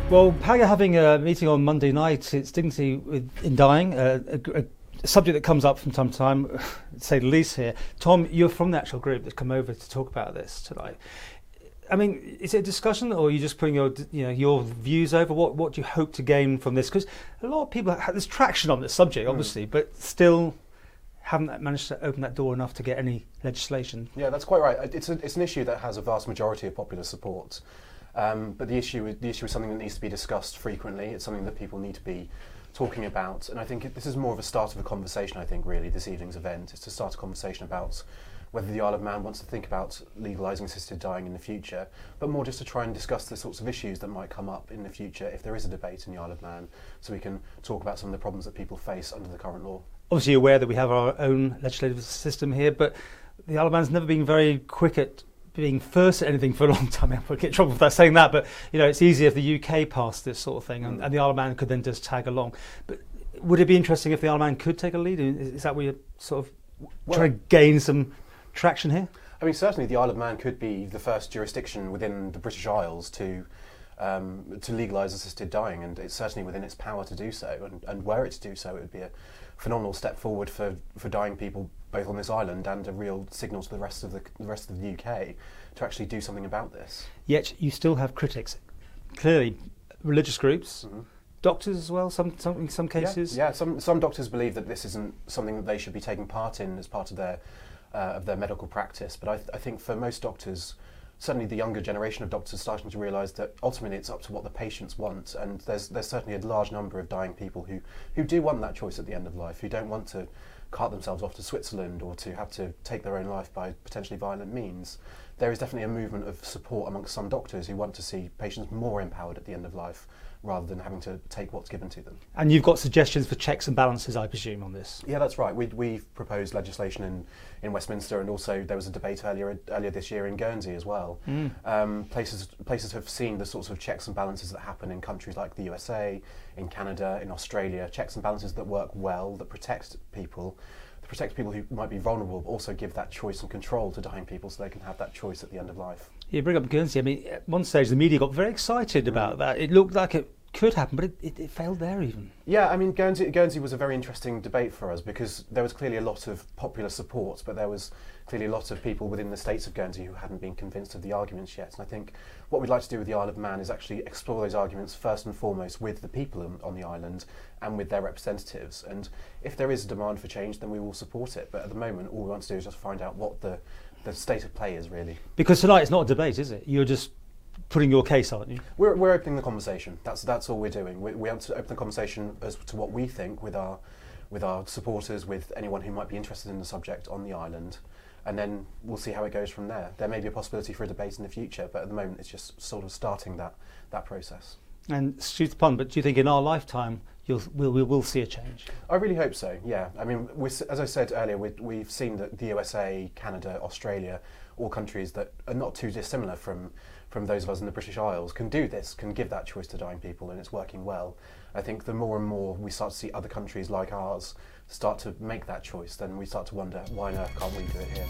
Well, PAG are having a meeting on Monday night. It's dignity in dying, a subject that comes up from time to time, to say the least here. Tom, you're from the actual group that's come over to talk about this tonight. I mean, is it a discussion, or are you just putting your views over? What do you hope to gain from this? Because a lot of people have this traction on this subject, obviously, but still haven't managed to open that door enough to get any legislation. Yeah, that's quite right. It's an issue that has a vast majority of popular support. But the issue is something that needs to be discussed frequently. It's something that people need to be talking about. And I think this is more of a start of a conversation, I think, really, this evening's event. It's to start a conversation about whether the Isle of Man wants to think about legalising assisted dying in the future, but more just to try and discuss the sorts of issues that might come up in the future if there is a debate in the Isle of Man, so we can talk about some of the problems that people face under the current law. Obviously you're aware that we have our own legislative system here, but the Isle of Man's never been very quick at being first at anything for a long time. I'll get in trouble for saying that, but it's easier if the UK passed this sort of thing, and the Isle of Man could then just tag along. But would it be interesting if the Isle of Man could take a lead? Is that where you're sort of trying to gain some traction here? I mean, certainly the Isle of Man could be the first jurisdiction within the British Isles to legalise assisted dying, and it's certainly within its power to do so. And were it to do so, it would be a phenomenal step forward for dying people both on this island, and a real signal to the rest of the UK to actually do something about this. Yet you still have critics, clearly religious groups. Doctors as well, in some cases. Yeah. Some doctors believe that this isn't something that they should be taking part in as part of their medical practice. But I think for most doctors, certainly the younger generation of doctors, starting to realise that ultimately it's up to what the patients want. And there's certainly a large number of dying people who do want that choice at the end of life, who don't want to cart themselves off to Switzerland or to have to take their own life by potentially violent means. There is definitely a movement of support amongst some doctors who want to see patients more empowered at the end of life, rather than having to take what's given to them. And you've got suggestions for checks and balances, I presume, on this? Yeah, that's right. We've proposed legislation in Westminster, and also there was a debate earlier this year in Guernsey as well. Places have seen the sorts of checks and balances that happen in countries like the USA, in Canada, in Australia, checks and balances that work well, that protect people who might be vulnerable, but also give that choice and control to dying people so they can have that choice at the end of life. You bring up Guernsey. I mean, at one stage the media got very excited about that. It looked like it could happen, but it failed there even. Yeah, I mean, Guernsey was a very interesting debate for us, because there was clearly a lot of popular support, but there was clearly a lot of people within the states of Guernsey who hadn't been convinced of the arguments yet. And I think what we'd like to do with the Isle of Man is actually explore those arguments first and foremost with the people on the island and with their representatives. And if there is a demand for change, then we will support it. But at the moment, all we want to do is just find out what the state of play is, really. Because tonight it's not a debate, is it? You're just putting your case, aren't you? We're opening the conversation. That's all we're doing. We want to open the conversation as to what we think with our supporters, with anyone who might be interested in the subject on the island, and then we'll see how it goes from there. There may be a possibility for a debate in the future, but at the moment it's just sort of starting that process. And shoot the pun, but do you think in our lifetime we will see a change? I really hope so, yeah. I mean, as I said earlier, we've seen that the USA, Canada, Australia, all countries that are not too dissimilar from those of us in the British Isles, can do this, can give that choice to dying people, and it's working well. I think the more and more we start to see other countries like ours start to make that choice, then we start to wonder, why on earth can't we do it here?